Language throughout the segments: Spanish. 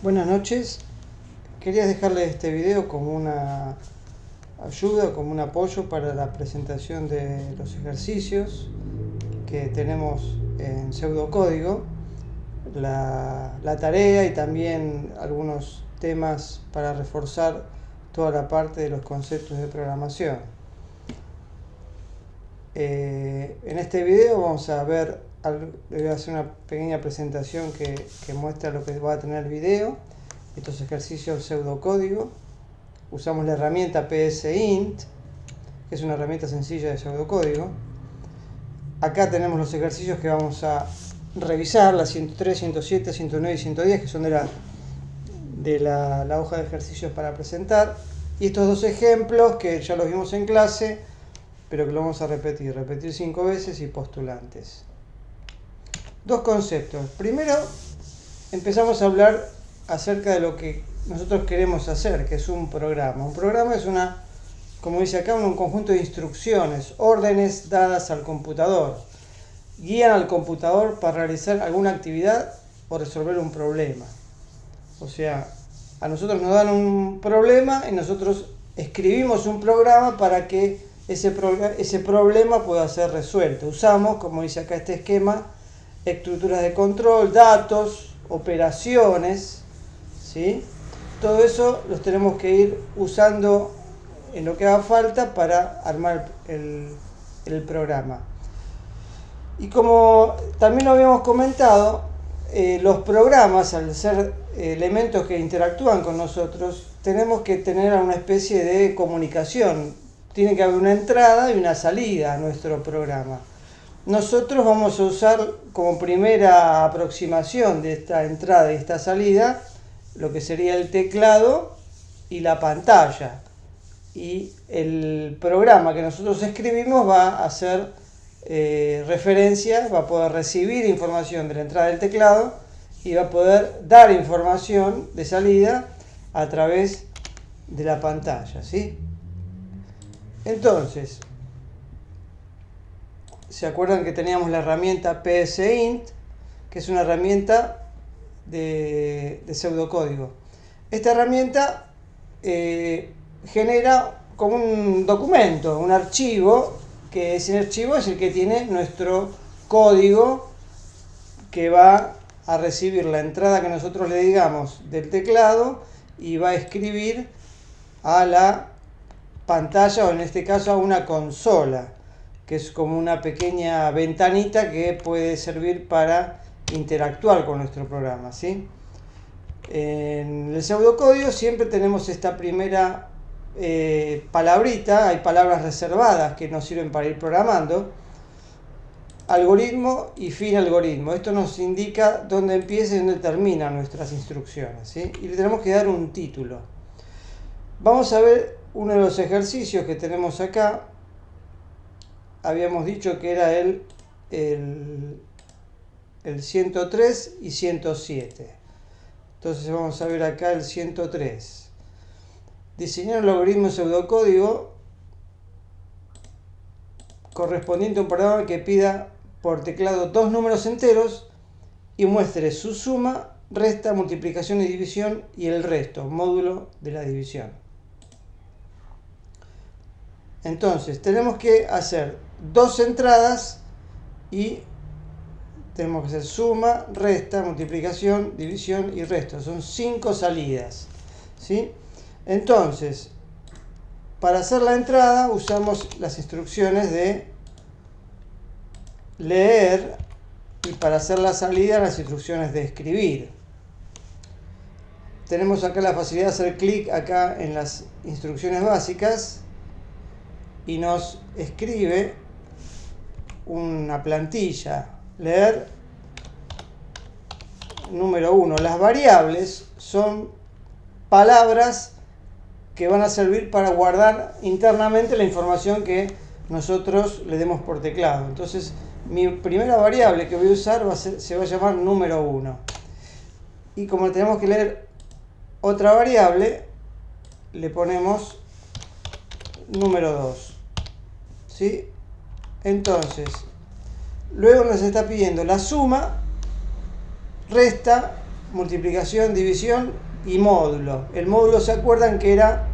Buenas noches. Quería dejarles este video como una ayuda, como un apoyo para la presentación de los ejercicios que tenemos en pseudocódigo, la tarea y también algunos temas para reforzar toda la parte de los conceptos de programación. En este video vamos a ver, le voy a hacer una pequeña presentación que muestra lo que va a tener el video. Estos ejercicios pseudocódigo. Usamos la herramienta PSInt, que es una herramienta sencilla de pseudocódigo. Acá tenemos los ejercicios que vamos a revisar, la 103, 107, 109 y 110, que son de la hoja de ejercicios para presentar. Y estos dos ejemplos que ya los vimos en clase, pero que lo vamos a repetir 5 veces y postulantes. Dos conceptos. Primero, empezamos a hablar acerca de lo que nosotros queremos hacer, que es un programa. Un programa es como dice acá, un conjunto de instrucciones, órdenes dadas al computador. Guían al computador para realizar alguna actividad o resolver un problema. O sea, a nosotros nos dan un problema y nosotros escribimos un programa para que ese problema pueda ser resuelto. Usamos, como dice acá este esquema, estructuras de control, datos, operaciones, ¿sí? Todo eso los tenemos que ir usando en lo que haga falta para armar el programa. Y como también lo habíamos comentado, los programas, al ser elementos que interactúan con nosotros, tenemos que tener una especie de comunicación. Tiene que haber una entrada y una salida a nuestro programa. Nosotros vamos a usar como primera aproximación de esta entrada y esta salida lo que sería el teclado y la pantalla. Y el programa que nosotros escribimos va a hacer referencia, va a poder recibir información de la entrada del teclado y va a poder dar información de salida a través de la pantalla, ¿sí? Entonces, ¿se acuerdan que teníamos la herramienta PSInt, que es una herramienta de pseudocódigo? Esta herramienta genera como un documento, un archivo, que ese archivo es el que tiene nuestro código que va a recibir la entrada que nosotros le digamos del teclado y va a escribir a la pantalla, o en este caso a una consola, que es como una pequeña ventanita que puede servir para interactuar con nuestro programa, ¿sí? En el pseudocódigo siempre tenemos esta primera palabrita, hay palabras reservadas que nos sirven para ir programando. Algoritmo y fin algoritmo. Esto nos indica dónde empieza y dónde terminan nuestras instrucciones, ¿sí? Y le tenemos que dar un título. Vamos a ver uno de los ejercicios que tenemos acá. Habíamos dicho que era el 103 y 107. Entonces vamos a ver acá el 103. Diseñar un algoritmo pseudocódigo correspondiente a un programa que pida por teclado dos números enteros y muestre su suma, resta, multiplicación y división y el resto, módulo de la división. Entonces tenemos que hacer dos entradas y tenemos que hacer suma, resta, multiplicación, división y resto. Son 5 salidas, ¿sí? Entonces, para hacer la entrada usamos las instrucciones de leer y para hacer la salida las instrucciones de escribir. Tenemos acá la facilidad de hacer clic acá en las instrucciones básicas y nos escribe una plantilla. Leer número 1. Las variables son palabras que van a servir para guardar internamente la información que nosotros le demos por teclado. Entonces, mi primera variable que voy a usar se va a llamar número 1. Y como tenemos que leer otra variable, le ponemos número 2. ¿Sí? Entonces, luego nos está pidiendo la suma, resta, multiplicación, división y módulo. El módulo, ¿se acuerdan que era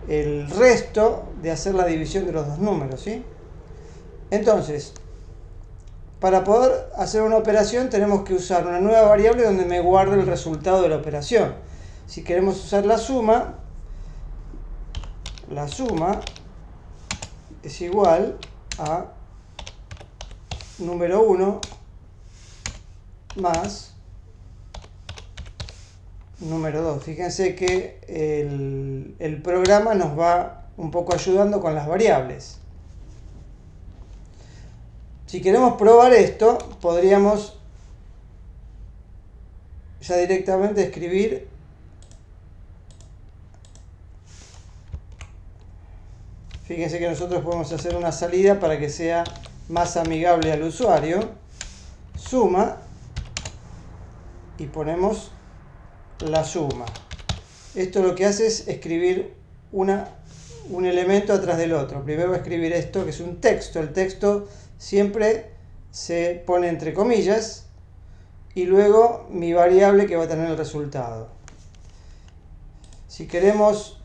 el resto de hacer la división de los dos números, ¿sí? Entonces, para poder hacer una operación tenemos que usar una nueva variable donde me guarde el resultado de la operación. Si queremos usar la suma es igual a número 1 más número 2. Fíjense que el programa nos va un poco ayudando con las variables. Si queremos probar esto, podríamos ya directamente escribir fíjense que nosotros podemos hacer una salida para que sea más amigable al usuario. Suma y ponemos la suma. Esto lo que hace es escribir un elemento atrás del otro. Primero voy a escribir esto, que es un texto. El texto siempre se pone entre comillas y luego mi variable que va a tener el resultado. Si queremos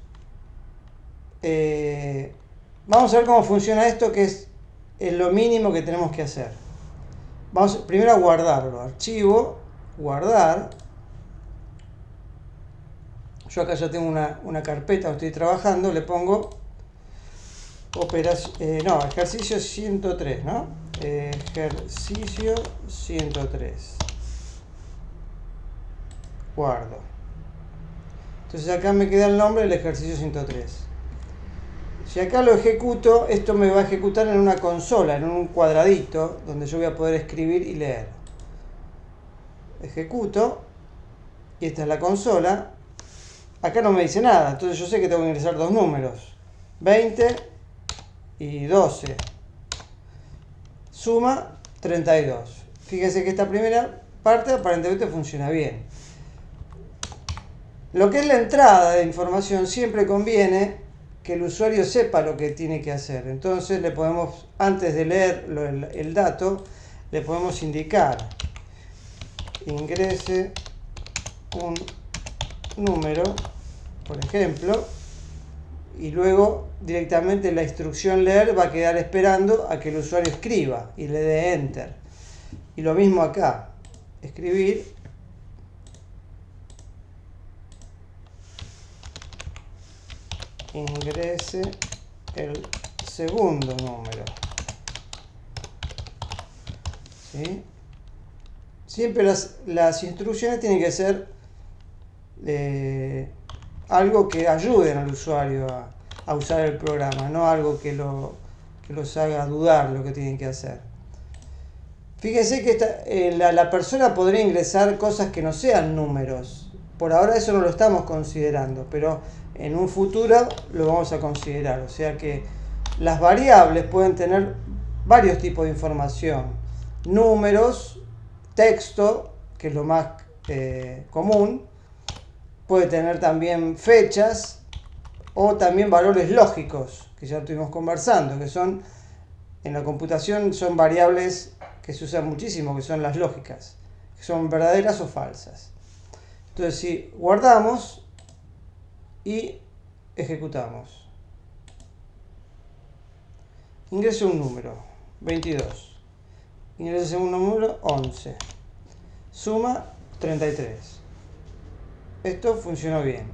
vamos a ver cómo funciona esto, que es lo mínimo que tenemos que hacer. Vamos primero a guardarlo. Archivo, guardar. Yo acá ya tengo una carpeta donde estoy trabajando. Le pongo ejercicio 103, ¿no? Ejercicio 103. Guardo. Entonces acá me queda el nombre del ejercicio 103. Si acá lo ejecuto, esto me va a ejecutar en una consola, en un cuadradito, donde yo voy a poder escribir y leer. Ejecuto, y esta es la consola. Acá no me dice nada, entonces yo sé que tengo que ingresar dos números, 20 y 12. Suma 32. Fíjense que esta primera parte aparentemente funciona bien. Lo que es la entrada de información siempre conviene que el usuario sepa lo que tiene que hacer. Entonces le podemos, antes de leer el dato, le podemos indicar: ingrese un número, por ejemplo, y luego directamente la instrucción leer va a quedar esperando a que el usuario escriba y le dé enter. Y lo mismo acá, escribir ingrese el segundo número, ¿sí? Siempre las instrucciones tienen que ser algo que ayuden al usuario a usar el programa, no algo que los haga dudar lo que tienen que hacer. Fíjense que la persona podría ingresar cosas que no sean números. Por ahora eso no lo estamos considerando, pero en un futuro lo vamos a considerar. O sea que las variables pueden tener varios tipos de información. Números, texto, que es lo más común. Puede tener también fechas o también valores lógicos, que ya estuvimos conversando, que son, en la computación son variables que se usan muchísimo, que son las lógicas, que son verdaderas o falsas. Entonces, si guardamos y ejecutamos, ingreso un número, 22, ingreso un número, 11, suma 33. Esto funcionó bien.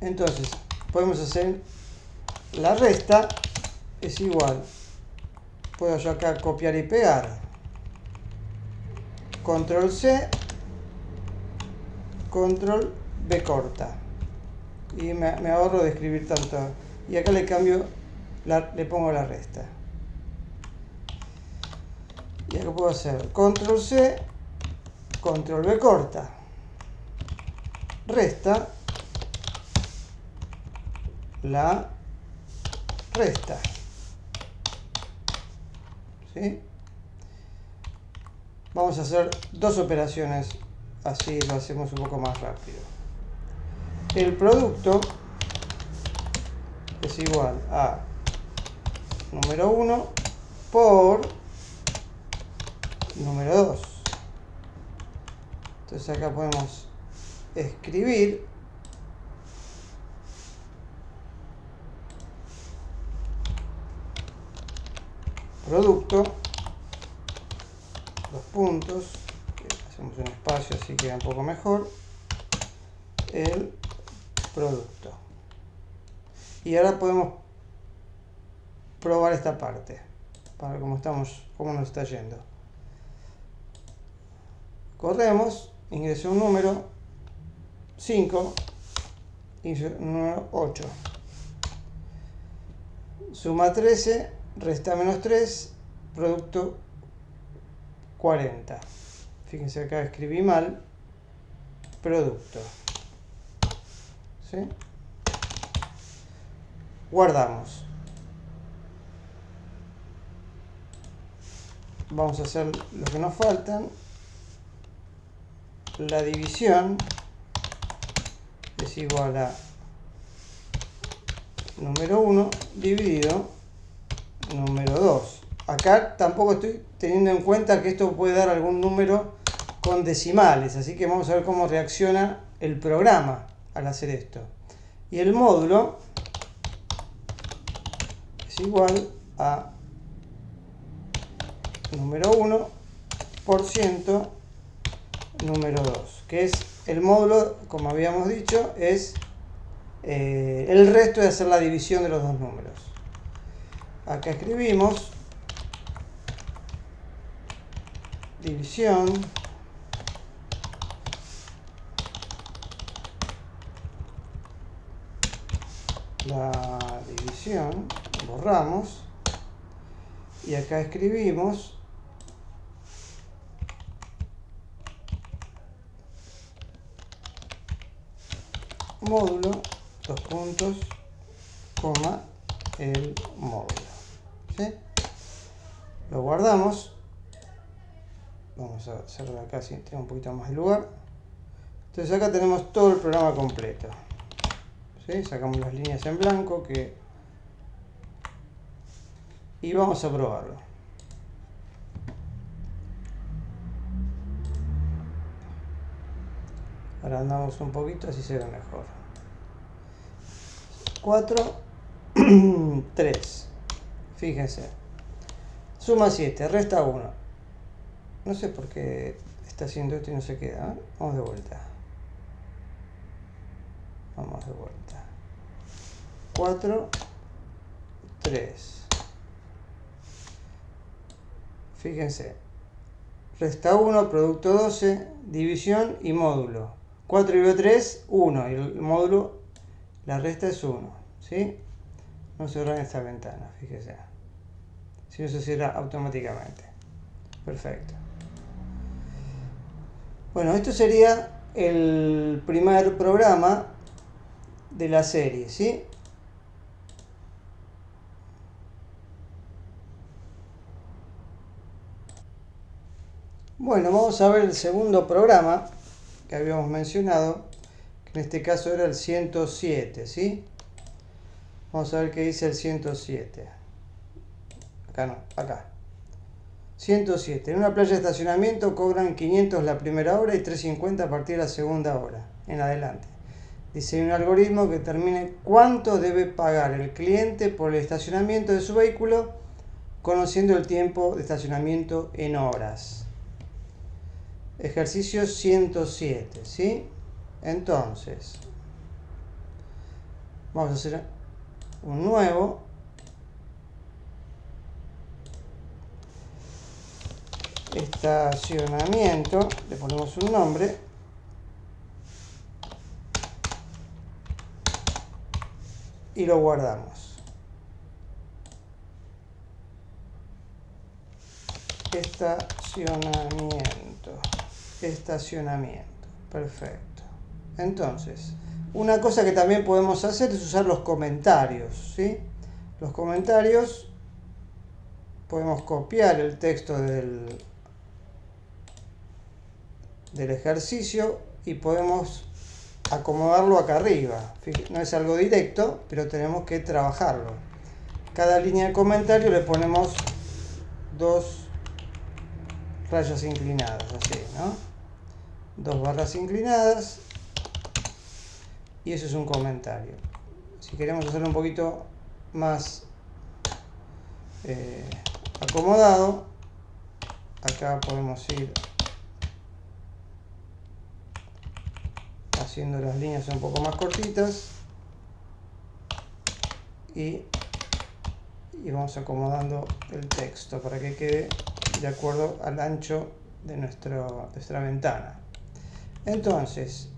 Entonces, podemos hacer la resta, es igual, puedo yo acá copiar y pegar, control C, control B corta, y me ahorro de escribir tanto, y acá le cambio, le pongo la resta, y acá puedo hacer control C, control B corta, resta, la resta, ¿sí? Vamos a hacer dos operaciones, así lo hacemos un poco más rápido. El producto es igual a número 1 por número 2. Entonces acá podemos escribir producto, los puntos, hacemos un espacio así queda un poco mejor, el producto. Y ahora podemos probar esta parte para ver cómo nos está yendo. Corremos, ingreso un número 5, ingreso un número 8. Suma 13, resta menos 3, producto 40. Fíjense acá escribí mal, producto. ¿Sí? Guardamos. Vamos a hacer lo que nos faltan. La división es igual a número 1 dividido número 2. Acá tampoco estoy teniendo en cuenta que esto puede dar algún número con decimales, así que vamos a ver cómo reacciona el programa al hacer esto. Y el módulo es igual a número 1 por ciento número 2, que es el módulo, como habíamos dicho, es el resto de hacer la división de los dos números. Acá escribimos división la división, borramos y acá escribimos módulo, dos puntos, coma, el módulo. ¿Sí? Lo guardamos. Vamos a hacerlo acá si tengo un poquito más de lugar. Entonces acá tenemos todo el programa completo. ¿Sí? Sacamos las líneas en blanco y vamos a probarlo. Agrandamos un poquito, así se ve mejor. 4, 3. Fíjense. Suma 7, resta 1. No sé por qué está haciendo esto y no se queda. ¿Eh? Vamos de vuelta. Vamos de vuelta. 4, 3. Fíjense. Resta 1, producto 12, división y módulo. 4 dividido 3, 1. Y el módulo, la resta es 1. ¿Sí? No cerrar esta ventana, fíjese. Si no se cierra automáticamente. Perfecto. Bueno, esto sería el primer programa de la serie, ¿sí? Bueno, vamos a ver el segundo programa que habíamos mencionado, que en este caso era el 107, ¿sí? Vamos a ver qué dice el 107. Acá no, acá. 107. En una playa de estacionamiento cobran 500 la primera hora y 350 a partir de la segunda hora en adelante. Dice un algoritmo que determine cuánto debe pagar el cliente por el estacionamiento de su vehículo, conociendo el tiempo de estacionamiento en horas. Ejercicio 107, ¿sí? Entonces, vamos a hacer un nuevo. Estacionamiento, le ponemos un nombre. Y lo guardamos. Estacionamiento. Perfecto. Entonces, una cosa que también podemos hacer es usar los comentarios, ¿sí? Los comentarios, podemos copiar el texto del ejercicio y podemos acomodarlo acá arriba. No es algo directo, pero tenemos que trabajarlo. Cada línea de comentario le ponemos dos rayas inclinadas, así, ¿no? 2 barras inclinadas. Y eso es un comentario. Si queremos hacerlo un poquito más acomodado, acá podemos ir haciendo las líneas un poco más cortitas y vamos acomodando el texto para que quede de acuerdo al ancho de nuestra ventana. Entonces,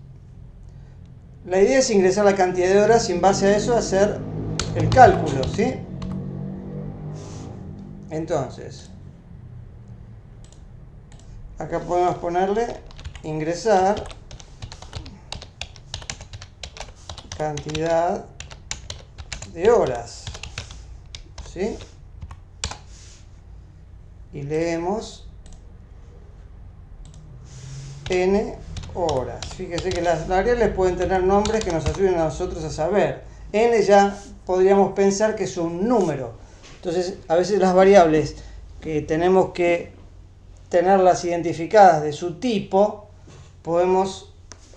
la idea es ingresar la cantidad de horas y en base a eso hacer el cálculo, ¿sí? Entonces, acá podemos ponerle ingresar cantidad de horas, ¿sí? Y leemos n horas. Fíjese que las variables pueden tener nombres que nos ayuden a nosotros a saber. N ya podríamos pensar que es un número. Entonces, a veces las variables que tenemos que tenerlas identificadas de su tipo, podemos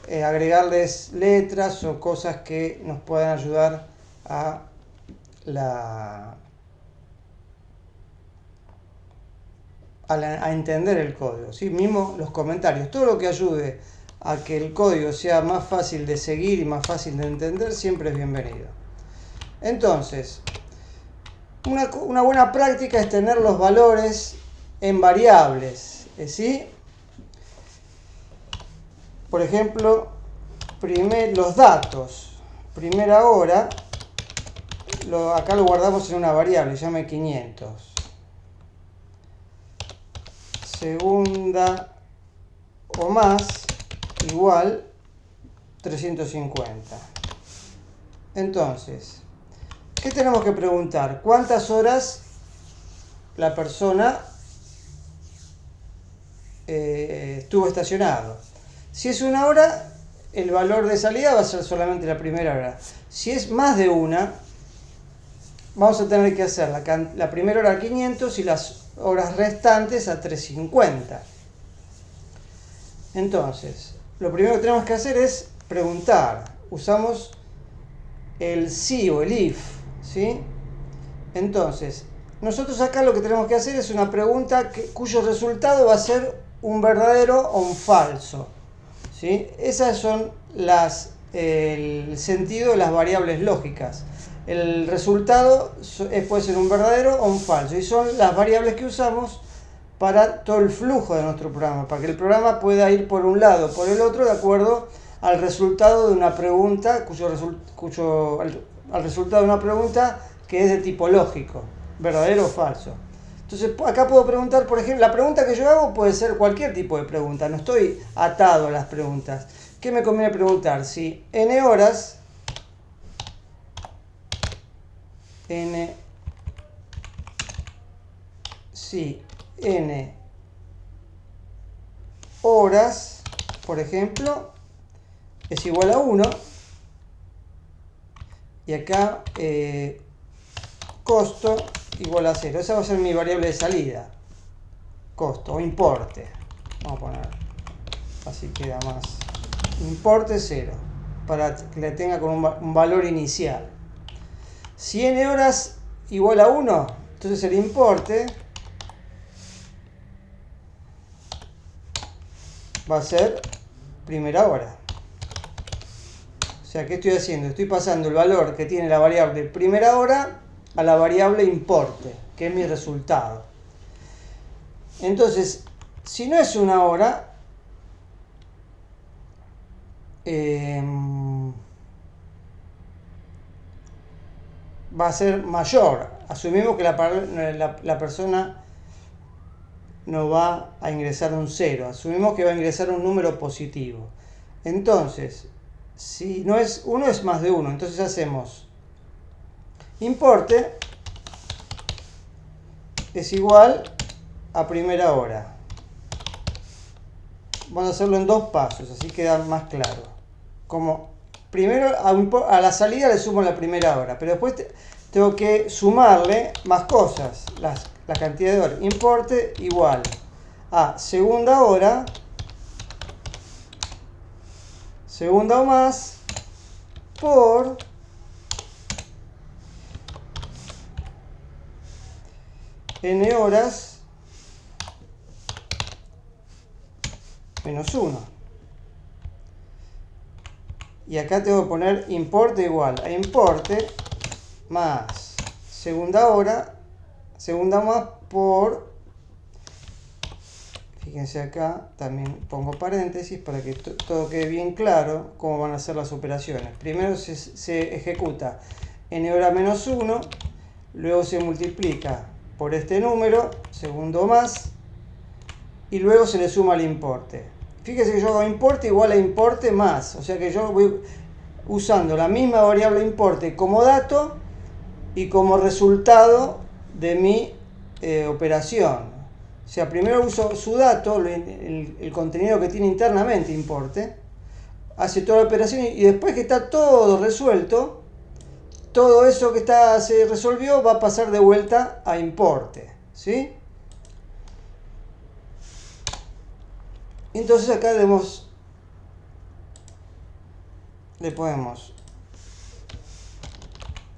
agregarles letras o cosas que nos puedan ayudar a entender el código, ¿sí? Mismo los comentarios, todo lo que ayude a que el código sea más fácil de seguir y más fácil de entender, siempre es bienvenido. Entonces, una buena práctica es tener los valores en variables, ¿sí? Por ejemplo, los datos, primera hora, acá lo guardamos en una variable, se llama 500. Segunda o más, igual 350. Entonces, ¿qué tenemos que preguntar? ¿Cuántas horas la persona estuvo estacionado? Si es una hora, el valor de salida va a ser solamente la primera hora. Si es más de una, vamos a tener que hacer la primera hora a 500 y las horas restantes a 350. Entonces, lo primero que tenemos que hacer es preguntar. Usamos el si o el if, ¿sí? Entonces, nosotros acá lo que tenemos que hacer es una pregunta cuyo resultado va a ser un verdadero o un falso, ¿sí? Esas son el sentido de las variables lógicas. El resultado puede ser un verdadero o un falso, y son las variables que usamos para todo el flujo de nuestro programa, para que el programa pueda ir por un lado o por el otro de acuerdo al resultado de una pregunta al resultado de una pregunta que es de tipo lógico, verdadero o falso. Entonces acá puedo preguntar, por ejemplo, la pregunta que yo hago puede ser cualquier tipo de pregunta, no estoy atado a las preguntas. ¿Qué me conviene preguntar? Si n horas, si n horas, por ejemplo, es igual a 1, y acá costo igual a 0. Esa va a ser mi variable de salida, costo o importe. Vamos a poner, así queda más. Importe 0, para que la tenga con un valor inicial. Si n horas igual a 1, entonces el importe va a ser primera hora. O sea, ¿qué estoy haciendo? Estoy pasando el valor que tiene la variable primera hora a la variable importe, que es mi resultado. Entonces, si no es una hora, va a ser mayor. Asumimos que la persona no va a ingresar un 0. Asumimos que va a ingresar un número positivo. Entonces, si no es 1, es más de 1. Entonces hacemos importe es igual a primera hora. Vamos a hacerlo en 2 pasos, así queda más claro. Como primero a la salida le sumo la primera hora, pero después tengo que sumarle más cosas, la cantidad de horas. Importe igual a segunda hora, segunda o más, por n horas menos 1. Y acá tengo que poner importe igual a importe más segunda hora, segunda más por, fíjense acá, también pongo paréntesis para que todo quede bien claro cómo van a ser las operaciones. Primero se ejecuta n hora menos 1, luego se multiplica por este número, segundo más, y luego se le suma el importe. Fíjense que yo hago importe igual a importe más, o sea que yo voy usando la misma variable importe como dato y como resultado de mi operación. O sea, primero uso su dato, el contenido que tiene internamente importe, hace toda la operación y después que está todo resuelto, todo eso que se resolvió va a pasar de vuelta a importe, ¿sí? Entonces acá le ponemos,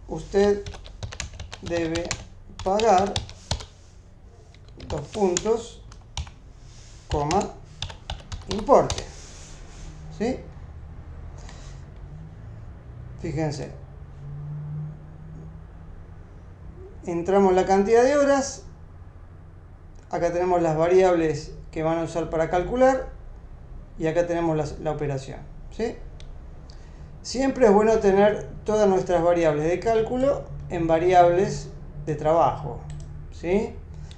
usted debe pagar, dos puntos, coma, importe, ¿sí? Fíjense, entramos la cantidad de horas, acá tenemos las variables que van a usar para calcular y acá tenemos la operación, ¿sí? Siempre es bueno tener todas nuestras variables de cálculo en variables de trabajo, ¿sí?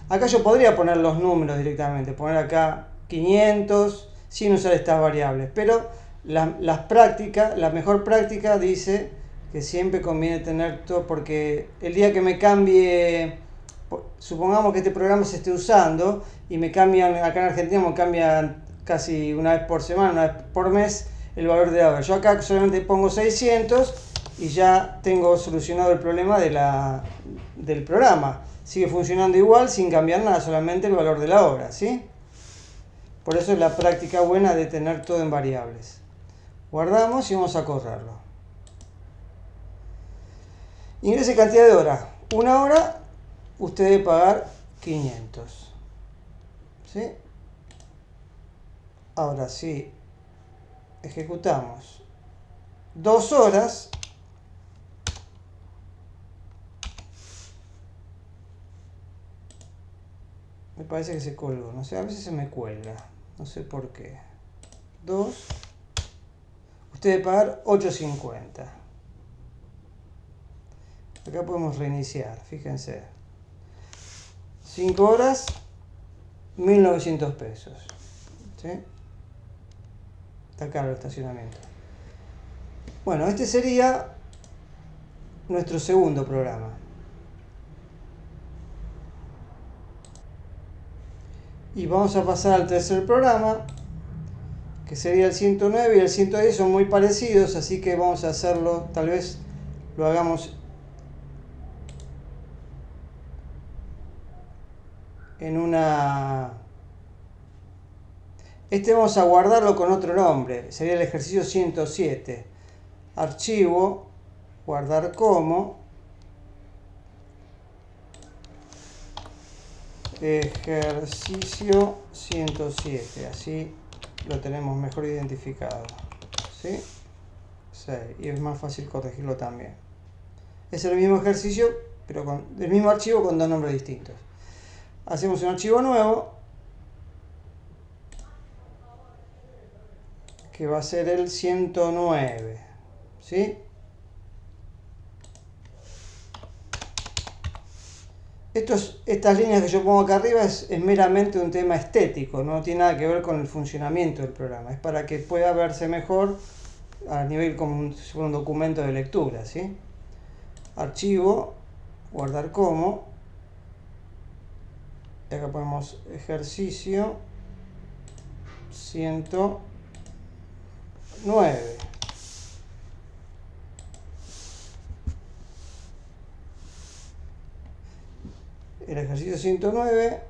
Acá yo podría poner los números directamente, poner acá 500 sin usar estas variables, pero la mejor práctica dice que siempre conviene tener todo, porque el día que me cambie, supongamos que este programa se esté usando y me cambian, acá en Argentina me cambian casi una vez por semana, una vez por mes, el valor de hora. Yo acá solamente pongo 600 y ya tengo solucionado el problema del programa. Sigue funcionando igual sin cambiar nada, solamente el valor de la hora, ¿sí? Por eso es la práctica buena de tener todo en variables. Guardamos y vamos a correrlo. Ingrese cantidad de hora. Una hora, usted debe pagar 500. ¿Sí? Ahora sí, ejecutamos 2 horas. Me parece que se colgó, no sé, a veces se me cuelga, no sé por qué. 2. Usted debe pagar 8.50. Acá podemos reiniciar, fíjense. 5 horas, 1.900 pesos. ¿Sí? Está caro el estacionamiento. Bueno, este sería nuestro segundo programa. Y vamos a pasar al tercer programa, que sería el 109 y el 110, son muy parecidos, así que vamos a hacerlo, tal vez lo hagamos en una... Este vamos a guardarlo con otro nombre, sería el ejercicio 107. Archivo, guardar como, ejercicio 107, así lo tenemos mejor identificado, ¿sí? 6, y es más fácil corregirlo también. Es el mismo ejercicio, pero con el mismo archivo con dos nombres distintos. Hacemos un archivo nuevo, que va a ser el 109, ¿sí? Estas líneas que yo pongo acá arriba es meramente un tema estético, no tiene nada que ver con el funcionamiento del programa, es para que pueda verse mejor a nivel como un documento de lectura, ¿sí? Archivo, guardar como, y acá ponemos ejercicio 109. El ejercicio 109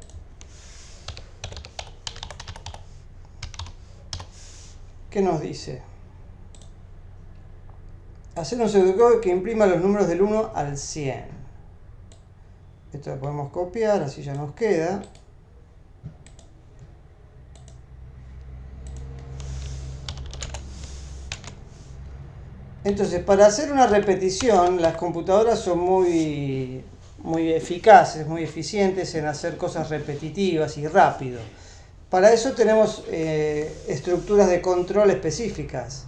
¿Qué nos dice? Hacer un pseudocódigo que imprima los números del 1 al 100. Esto lo podemos copiar, así ya nos queda. Entonces, para hacer una repetición, las computadoras son muy eficaces, muy eficientes en hacer cosas repetitivas y rápido. Para eso tenemos estructuras de control específicas.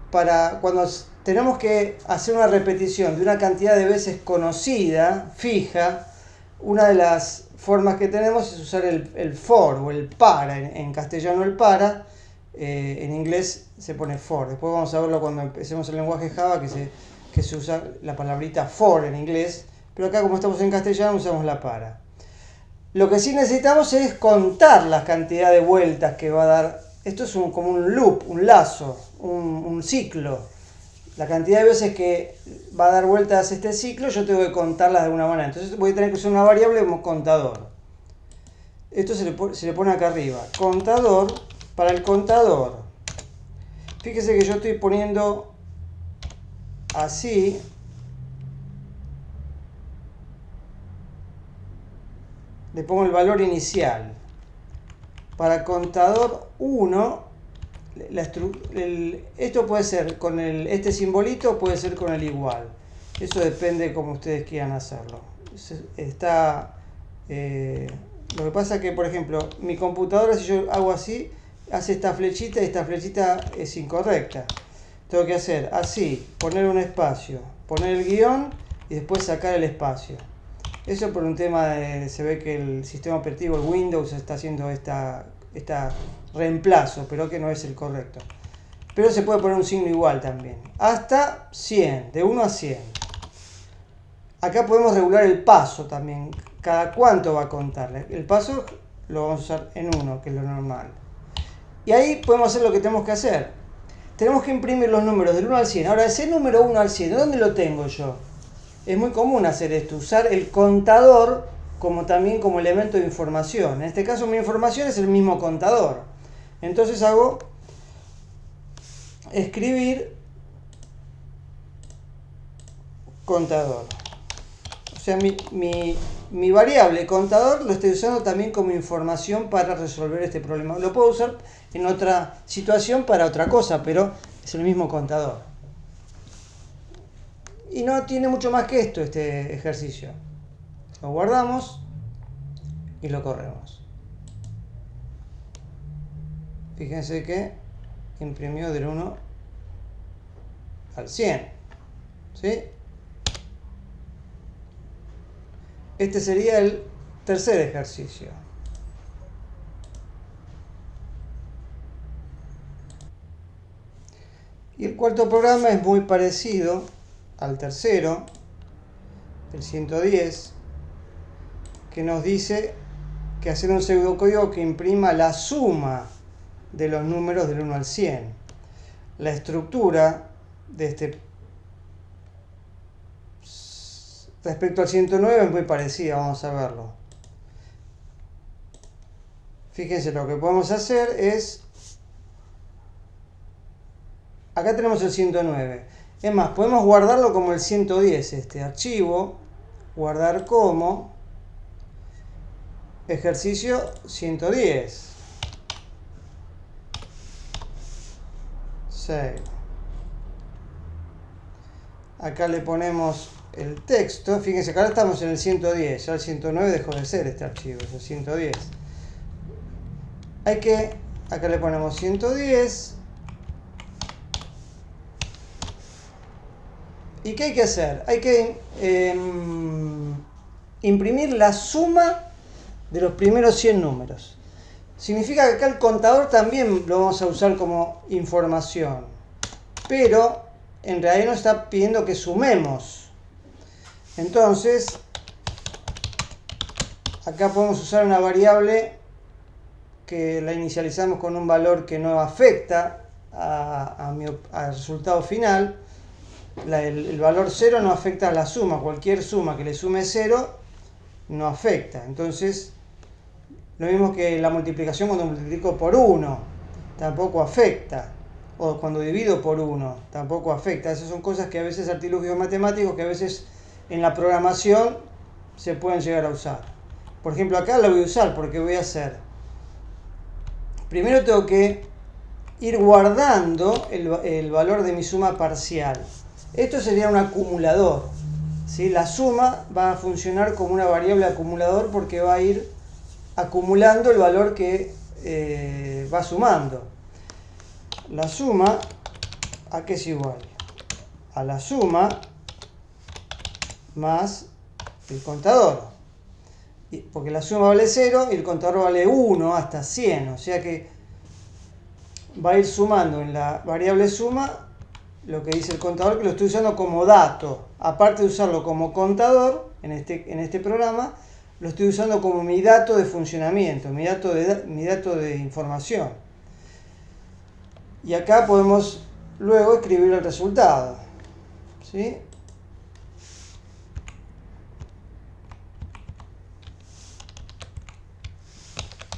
Para cuando tenemos que hacer una repetición de una cantidad de veces conocida, fija, una de las formas que tenemos es usar el for o el para, en castellano el para, en inglés se pone for. Después vamos a verlo cuando empecemos el lenguaje Java, que se usa la palabrita for en inglés, pero acá como estamos en castellano usamos la para. Lo que sí necesitamos es contar la cantidad de vueltas que va a dar. Esto es como un loop, un lazo, un ciclo. La cantidad de veces que va a dar vueltas este ciclo, yo tengo que contarlas de alguna manera. Entonces voy a tener que usar una variable como contador. Esto se le pone acá arriba. Contador, para el contador. Fíjese que yo estoy poniendo así. Le pongo el valor inicial. Para contador 1, esto puede ser con este simbolito, puede ser con el igual. Eso depende de cómo ustedes quieran hacerlo. Lo que pasa es que, por ejemplo, mi computadora, si yo hago así, hace esta flechita y esta flechita es incorrecta. Tengo que hacer así, poner un espacio, poner el guión y después sacar el espacio. Eso por un tema de, se ve que el sistema operativo, el Windows, está haciendo esta reemplazo, pero que no es el correcto. Pero se puede poner un signo igual también. Hasta 100, de 1 a 100. Acá podemos regular el paso también. Cada cuánto va a contarle. El paso lo vamos a usar en 1, que es lo normal. Y ahí podemos hacer lo que tenemos que hacer. Tenemos que imprimir los números del 1 al 100. Ahora, ese número 1 al 100, ¿dónde lo tengo yo? Es muy común hacer esto, usar el contador también como elemento de información. En este caso mi información es el mismo contador. Entonces hago escribir contador. O sea, mi variable contador lo estoy usando también como información para resolver este problema. Lo puedo usar en otra situación para otra cosa, pero es el mismo contador. Y no tiene mucho más que esto este ejercicio. Lo guardamos y lo corremos. Fíjense que imprimió del 1 al 100. ¿Sí? Este sería el tercer ejercicio. Y el cuarto programa es muy parecido al tercero, el 110, que nos dice que hacer un pseudocódigo que imprima la suma de los números del 1 al 100. La estructura de este respecto al 109 es muy parecida, vamos a verlo. Fíjense, lo que podemos hacer es, acá tenemos el 109. Es más, podemos guardarlo como el 110, este archivo, guardar como ejercicio 110. Save. Acá le ponemos el texto. Fíjense que ahora estamos en el 110. Ya el 109 dejó de ser este archivo, es el 110. Acá le ponemos 110. ¿Y qué hay que hacer? Hay que imprimir la suma de los primeros 100 números. Significa que acá el contador también lo vamos a usar como información. Pero en realidad nos está pidiendo que sumemos. Entonces, acá podemos usar una variable que la inicializamos con un valor que no afecta al resultado final. El valor 0 no afecta a la suma. Cualquier suma que le sume 0 no afecta. Entonces, lo mismo que la multiplicación cuando multiplico por 1 tampoco afecta. o cuando divido por 1, tampoco afecta. Esas son cosas que a veces, artilugios matemáticos, que a veces en la programación se pueden llegar a usar. Por ejemplo, acá la voy a usar porque voy a hacer, primero tengo que ir guardando el valor de mi suma parcial. Esto sería un acumulador, ¿sí? La suma va a funcionar como una variable acumulador porque va a ir acumulando el valor que va sumando. La suma, ¿a qué es igual? A la suma más el contador. Porque la suma vale 0 y el contador vale 1 hasta 100. O sea que va a ir sumando en la variable suma lo que dice el contador, que lo estoy usando como dato. Aparte de usarlo como contador en este programa, lo estoy usando como mi dato de funcionamiento, mi dato de información. Y acá podemos luego escribir el resultado, ¿sí?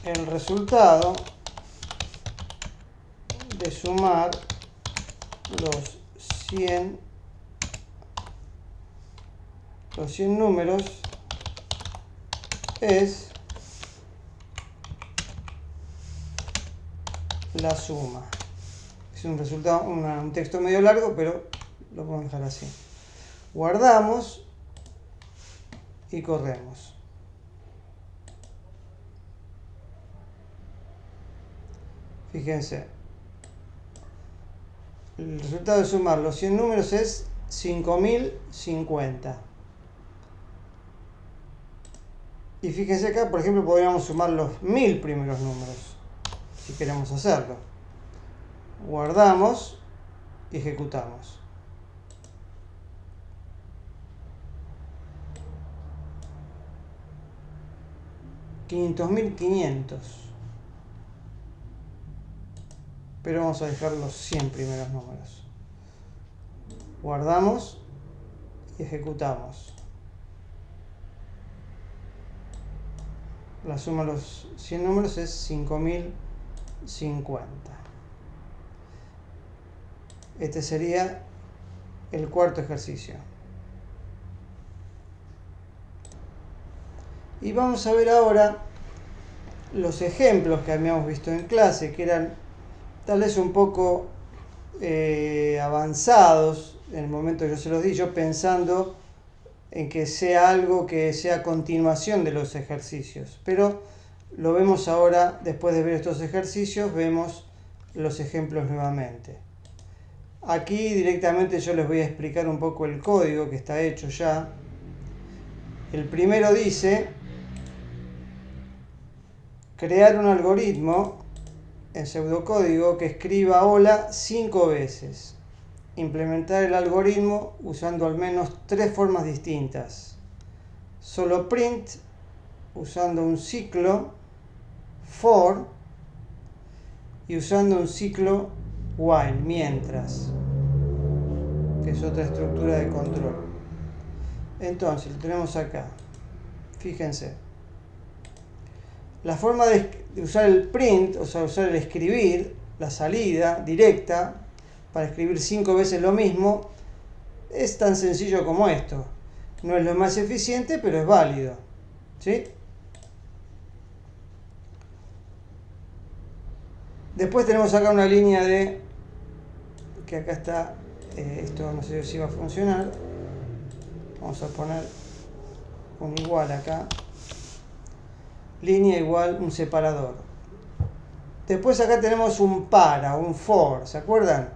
El resultado de sumar los 100 números es la suma. Es un resultado, un texto medio largo, pero lo podemos dejar así. Guardamos y corremos. Fíjense, el resultado de sumar los 100 números es 5050. Y fíjense acá, por ejemplo, podríamos sumar los 1000 primeros números, si queremos hacerlo. Guardamos y ejecutamos. $500.500. Pero vamos a dejar los 100 primeros números. Guardamos y ejecutamos. La suma de los 100 números es 5050. Este sería el cuarto ejercicio. Y vamos a ver ahora los ejemplos que habíamos visto en clase, que eran tal vez un poco avanzados en el momento que yo se los di, yo pensando en que sea algo que sea continuación de los ejercicios. Pero lo vemos ahora, después de ver estos ejercicios, vemos los ejemplos nuevamente. Aquí directamente yo les voy a explicar un poco el código que está hecho ya. El primero dice crear un algoritmo en pseudocódigo que escriba hola 5 veces. Implementar el algoritmo usando al menos 3 formas distintas. Solo print, usando un ciclo for y usando un ciclo while, mientras, que es otra estructura de control. Entonces, lo tenemos acá. Fíjense. La forma de usar el print, o sea, usar el escribir, la salida directa, para escribir 5 veces lo mismo, es tan sencillo como esto. No es lo más eficiente, pero es válido, ¿sí? Después tenemos acá una línea de, que acá está, esto no sé si va a funcionar. Vamos a poner un igual acá. Línea igual, un separador. Después acá tenemos un para, un for, ¿se acuerdan?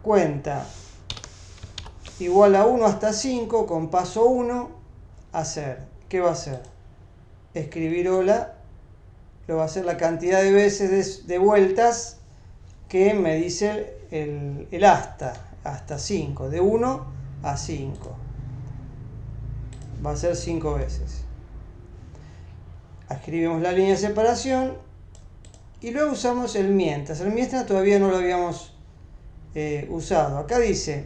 Cuenta igual a 1 hasta 5, con paso 1, hacer. ¿Qué va a hacer? Escribir hola, lo va a hacer la cantidad de veces de vueltas que me dice el hasta 5, de 1 a 5. Va a ser 5 veces. Escribimos la línea de separación y luego usamos el mientras. El mientras todavía no lo habíamos usado. Acá dice,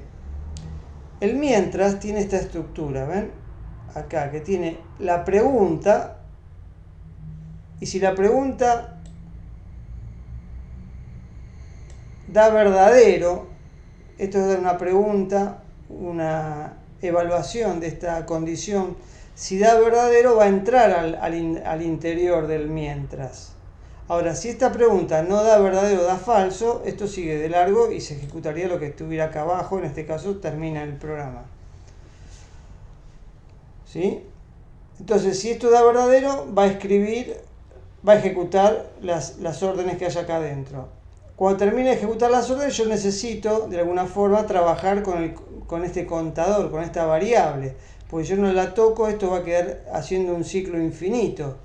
el mientras tiene esta estructura, ¿ven? Acá, que tiene la pregunta, y si la pregunta da verdadero, esto es una pregunta, una evaluación de esta condición. Si da verdadero, va a entrar al interior del mientras. Ahora, si esta pregunta no da verdadero, da falso, esto sigue de largo y se ejecutaría lo que estuviera acá abajo. En este caso termina el programa. ¿Sí? Entonces, si esto da verdadero, va a ejecutar las órdenes que haya acá adentro. Cuando termine de ejecutar las órdenes, yo necesito, de alguna forma, trabajar con este contador, con esta variable. Porque yo no la toco, esto va a quedar haciendo un ciclo infinito.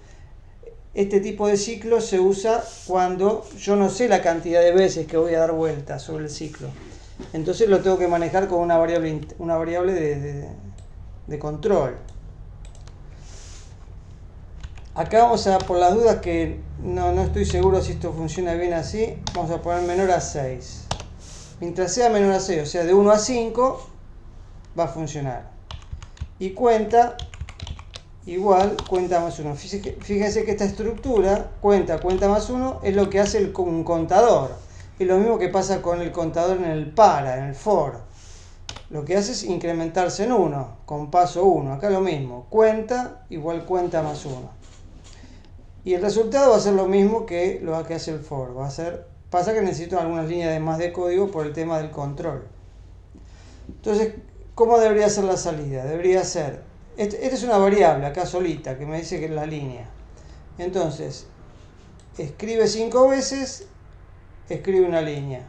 Este tipo de ciclo se usa cuando yo no sé la cantidad de veces que voy a dar vueltas sobre el ciclo. Entonces lo tengo que manejar con una variable de control. Acá vamos a, por las dudas que no estoy seguro si esto funciona bien así, vamos a poner menor a 6. Mientras sea menor a 6, o sea de 1 a 5, va a funcionar. Y cuenta igual cuenta más 1. Fíjense que esta estructura, cuenta más 1, es lo que hace un contador. Es lo mismo que pasa con el contador en el para, en el for. Lo que hace es incrementarse en 1, con paso 1. Acá lo mismo, cuenta igual cuenta más 1. Y el resultado va a ser lo mismo que lo que hace el for. Pasa que necesito algunas líneas de más de código por el tema del control. Entonces, ¿cómo debería ser la salida? Debería ser, esta es una variable acá solita que me dice que es la línea. Entonces, escribe 5 veces, escribe una línea.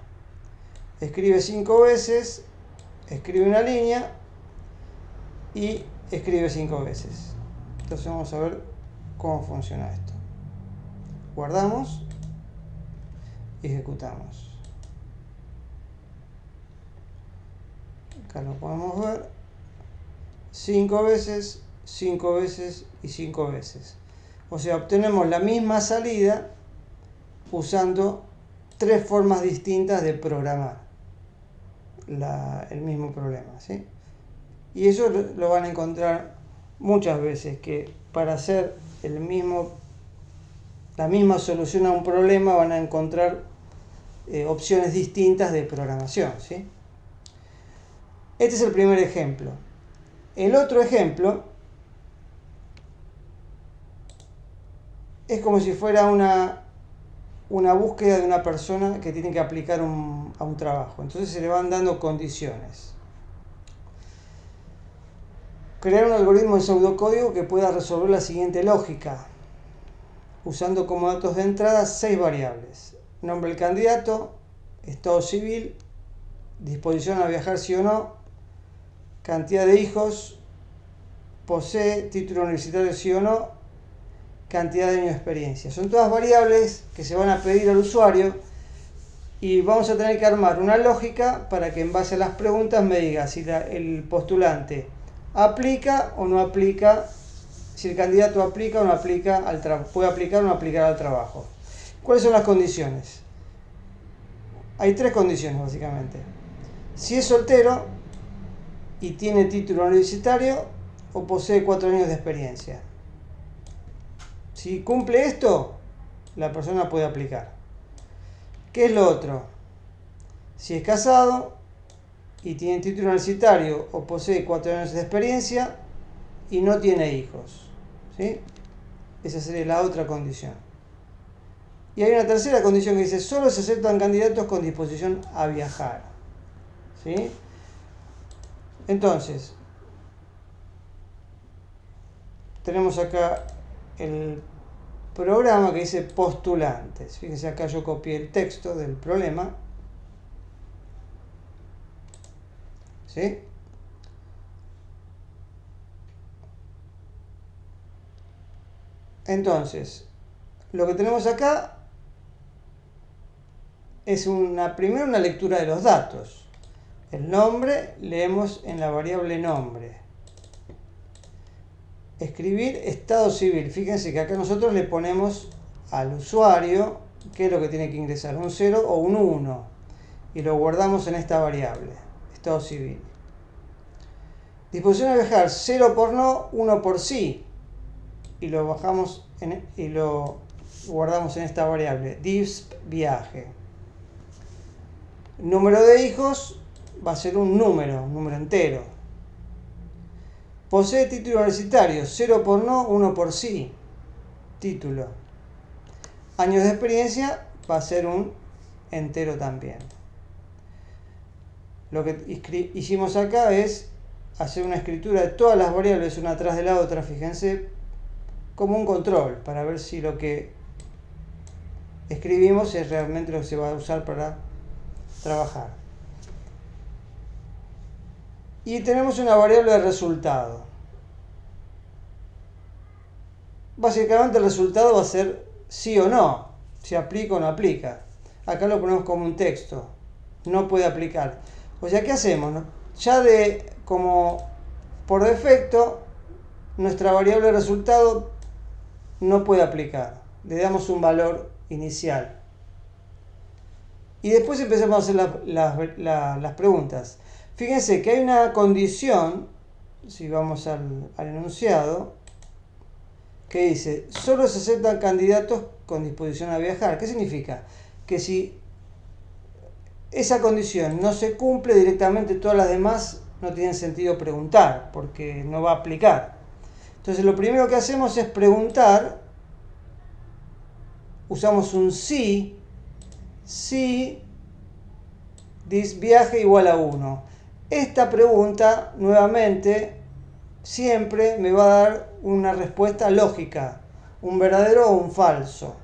Escribe 5 veces, escribe una línea y escribe 5 veces. Entonces vamos a ver cómo funciona esto. Guardamos y ejecutamos. Acá lo podemos ver. 5 veces, 5 veces y 5 veces. O sea, obtenemos la misma salida usando 3 formas distintas de programar el mismo problema, ¿sí? Y eso lo van a encontrar muchas veces, que para hacer la misma solución a un problema van a encontrar opciones distintas de programación, ¿sí? Este es el primer ejemplo. El otro ejemplo es como si fuera una búsqueda de una persona que tiene que aplicar a un trabajo. Entonces se le van dando condiciones. Crear un algoritmo de pseudocódigo que pueda resolver la siguiente lógica, usando como datos de entrada 6 variables: nombre del candidato, estado civil, disposición a viajar sí o no, cantidad de hijos, posee título universitario sí o no, cantidad de años de experiencia. Son todas variables que se van a pedir al usuario y vamos a tener que armar una lógica para que en base a las preguntas me diga si el postulante aplica o no aplica, si el candidato aplica o no aplica puede aplicar o no aplicar al trabajo. ¿Cuáles son las condiciones? Hay 3 condiciones básicamente. Si es soltero y tiene título universitario o posee 4 años de experiencia. Si cumple esto, la persona puede aplicar. ¿Qué es lo otro? Si es casado y tiene título universitario o posee 4 años de experiencia y no tiene hijos, ¿sí? Esa sería la otra condición. Y hay una tercera condición que dice: solo se aceptan candidatos con disposición a viajar, ¿sí? Entonces, tenemos acá el programa que dice postulantes. Fíjense, acá yo copié el texto del problema, ¿sí? Entonces, lo que tenemos acá es primero una lectura de los datos. El nombre leemos en la variable nombre. Escribir estado civil. Fíjense que acá nosotros le ponemos al usuario qué es lo que tiene que ingresar, un 0 o un 1. Y lo guardamos en esta variable, estado civil. Disposición a viajar, 0 por no, 1 por sí. Y lo guardamos en esta variable, disp viaje. Número de hijos va a ser un número entero. Posee título universitario, 0 por no, 1 por sí. Título. Años de experiencia va a ser un entero también. Lo que hicimos acá es hacer una escritura de todas las variables una atrás de la otra, fíjense, como un control, para ver si lo que escribimos es realmente lo que se va a usar para trabajar. Y tenemos una variable de resultado. Básicamente el resultado va a ser sí o no, si aplica o no aplica. Acá lo ponemos como un texto, no puede aplicar. O sea, ¿qué hacemos? Ya como por defecto, nuestra variable de resultado no puede aplicar. Le damos un valor inicial. Y después empezamos a hacer las preguntas. Fíjense que hay una condición, si vamos al enunciado, que dice, solo se aceptan candidatos con disposición a viajar. ¿Qué significa? Que si esa condición no se cumple directamente, todas las demás no tienen sentido preguntar, porque no va a aplicar. Entonces lo primero que hacemos es preguntar, usamos un si viaje igual a 1. Esta pregunta, nuevamente, siempre me va a dar una respuesta lógica, un verdadero o un falso.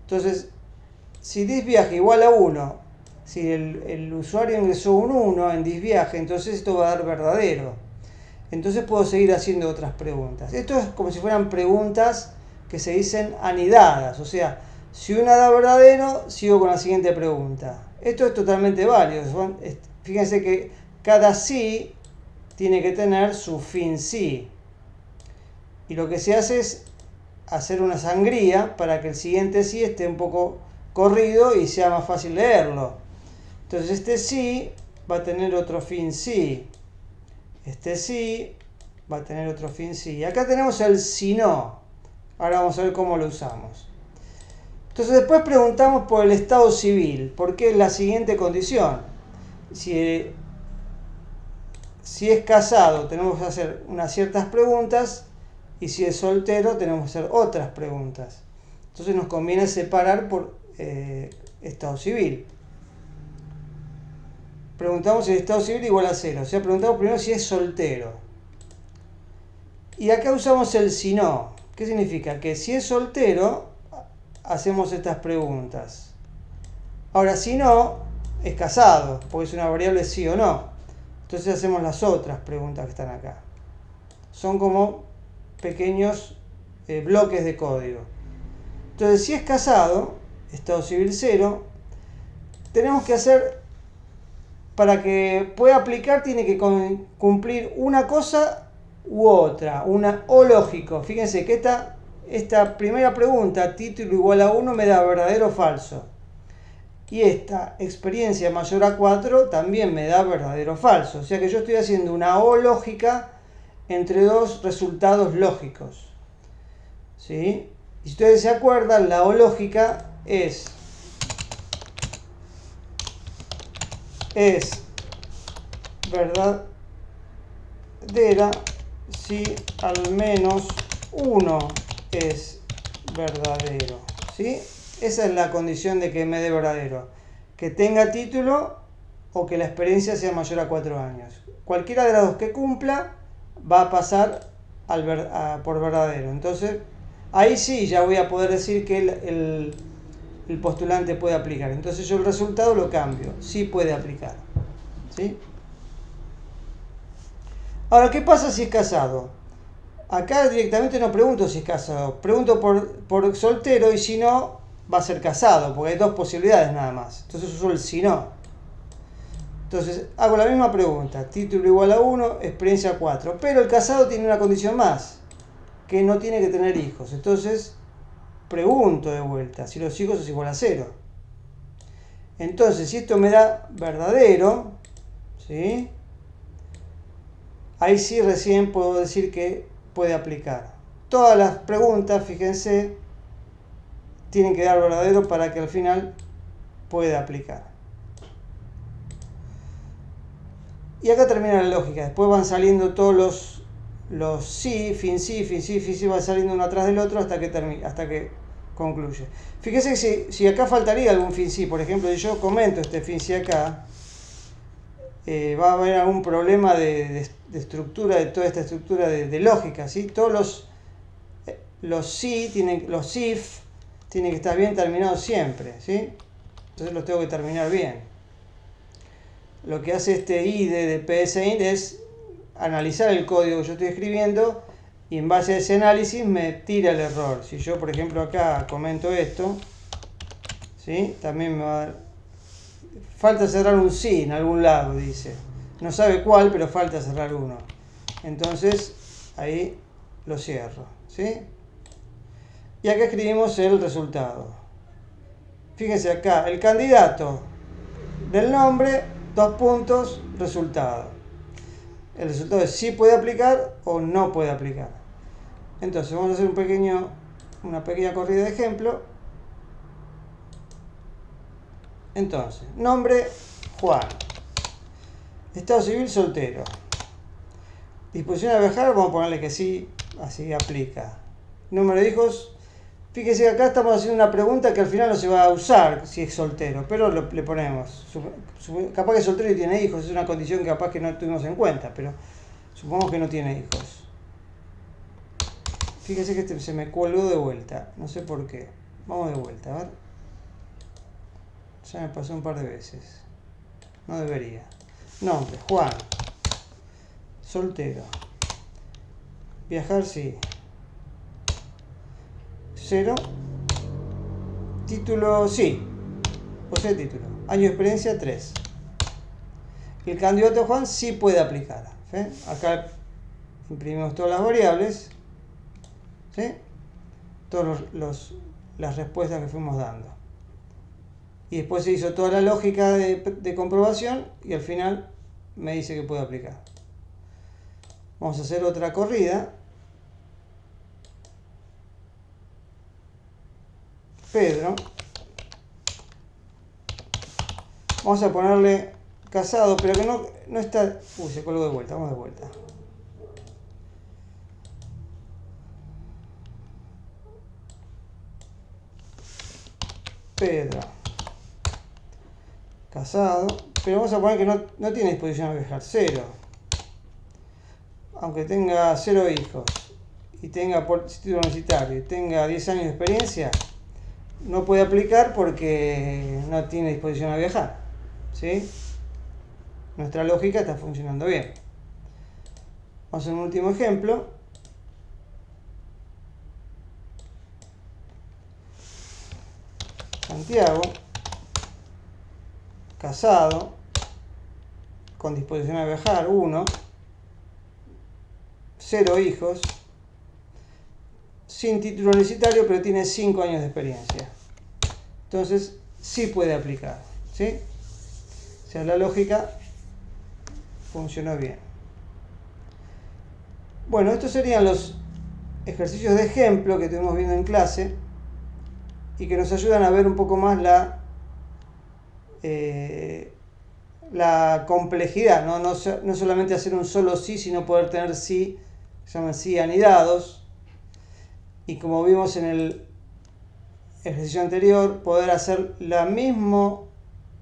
Entonces, si disviaje igual a 1, si el usuario ingresó un 1 en disviaje, entonces esto va a dar verdadero. Entonces puedo seguir haciendo otras preguntas. Esto es como si fueran preguntas que se dicen anidadas, o sea, si una da verdadero, sigo con la siguiente pregunta. Esto es totalmente válido. Fíjense que cada sí tiene que tener su fin sí. Y lo que se hace es hacer una sangría para que el siguiente sí esté un poco corrido y sea más fácil leerlo. Entonces este sí va a tener otro fin sí. Este sí va a tener otro fin sí. Y acá tenemos el si no. Ahora vamos a ver cómo lo usamos. Entonces después preguntamos por el estado civil, porque es la siguiente condición. Si es casado tenemos que hacer unas ciertas preguntas y si es soltero tenemos que hacer otras preguntas. Entonces nos conviene separar por estado civil. Preguntamos si el estado civil igual a 0, o sea, preguntamos primero si es soltero. Y acá usamos el si no. ¿Qué significa? Que si es soltero, hacemos estas preguntas. Ahora, si no, es casado, porque es una variable sí o no. Entonces hacemos las otras preguntas que están acá. Son como pequeños bloques de código. Entonces, si es casado, estado civil 0, tenemos que hacer, para que pueda aplicar, tiene que cumplir una cosa u otra, una o lógico. Fíjense que esta primera pregunta, título igual a 1, me da verdadero o falso. Y esta experiencia mayor a 4 también me da verdadero o falso. O sea que yo estoy haciendo una o lógica entre dos resultados lógicos. ¿Sí? Y si ustedes se acuerdan, la o lógica es verdadera si al menos uno es verdadero. ¿Sí? Esa es la condición de que me dé verdadero. Que tenga título o que la experiencia sea mayor a 4 años. Cualquiera de las dos que cumpla va a pasar por verdadero. Entonces, ahí sí ya voy a poder decir que el postulante puede aplicar. Entonces yo el resultado lo cambio. Sí puede aplicar. ¿Sí? Ahora, ¿qué pasa si es casado? Acá directamente no pregunto si es casado. Pregunto por soltero y si no, va a ser casado, porque hay dos posibilidades nada más. Entonces uso el si no. Entonces hago la misma pregunta. Título igual a 1, experiencia 4. Pero el casado tiene una condición más, que no tiene que tener hijos. Entonces pregunto de vuelta si los hijos es igual a 0. Entonces, si esto me da verdadero, ¿sí? Ahí sí recién puedo decir que puede aplicar. Todas las preguntas, fíjense, tienen que dar verdadero para que al final pueda aplicar. Y acá termina la lógica. Después van saliendo todos los si, fin si, fin si, fin si, van saliendo uno atrás del otro hasta que concluye. Fíjese que si acá faltaría algún fin si, por ejemplo, si yo comento este fin si acá, va a haber algún problema de estructura, de toda esta estructura de lógica, ¿sí? Todos los si, los if, tienen que estar bien terminados siempre, ¿sí? Entonces los tengo que terminar bien. Lo que hace este IDE de PSINT es analizar el código que yo estoy escribiendo y en base a ese análisis me tira el error. Si yo, por ejemplo, acá comento esto, ¿sí? También me va a dar... Falta cerrar un sí en algún lado, dice. No sabe cuál, pero falta cerrar uno. Entonces, ahí lo cierro, ¿sí? Y acá escribimos el resultado. Fíjense acá, el candidato del nombre, 2 puntos, resultado. El resultado es si puede aplicar o no puede aplicar. Entonces vamos a hacer una pequeña corrida de ejemplo. Entonces, nombre Juan. Estado civil soltero. Disposición a viajar, vamos a ponerle que sí, así aplica. Número de hijos. Fíjese que acá estamos haciendo una pregunta que al final no se va a usar si es soltero, pero le ponemos. Capaz que es soltero y tiene hijos, es una condición que capaz que no tuvimos en cuenta, pero supongamos que no tiene hijos. Fíjese que se me colgó de vuelta, no sé por qué. Vamos de vuelta, a ver. Ya me pasó un par de veces. No debería. Nombre, Juan. Soltero. Viajar, sí. 0. Título, sí. Posee título. Año de experiencia, 3. El candidato Juan sí puede aplicar. ¿Sí? Acá imprimimos todas las variables. ¿Sí? Todas las respuestas que fuimos dando. Y después se hizo toda la lógica de comprobación y al final me dice que puede aplicar. Vamos a hacer otra corrida. Pedro. Vamos a ponerle casado, pero que no está... Uy, se colgó de vuelta, vamos de vuelta. Pedro. Casado, pero vamos a poner que no tiene disposición a viajar, 0. Aunque tenga 0 hijos y tenga título universitario y tenga 10 años de experiencia, no puede aplicar porque no tiene disposición a viajar, ¿sí? Nuestra lógica está funcionando bien. Vamos a hacer un último ejemplo. Santiago, casado, con disposición a viajar, 1, 0 hijos, sin título universitario, pero tiene 5 años de experiencia. Entonces, sí puede aplicar, ¿sí? O sea, la lógica funcionó bien. Bueno, estos serían los ejercicios de ejemplo que estuvimos viendo en clase y que nos ayudan a ver un poco más la complejidad, ¿no? No solamente hacer un solo sí, sino poder tener sí, se llaman sí anidados, y como vimos en el ejercicio anterior, poder hacer la mismo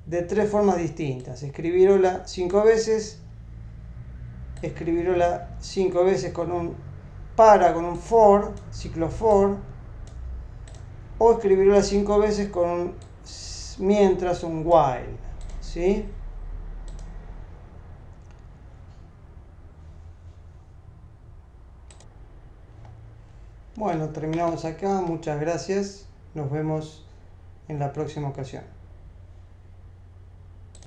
de 3 formas distintas. Escribirla 5 veces, escribirla 5 veces con un for, ciclo for, o escribirla 5 veces con un mientras, un while, ¿sí? Bueno, terminamos acá. Muchas gracias. Nos vemos en la próxima ocasión.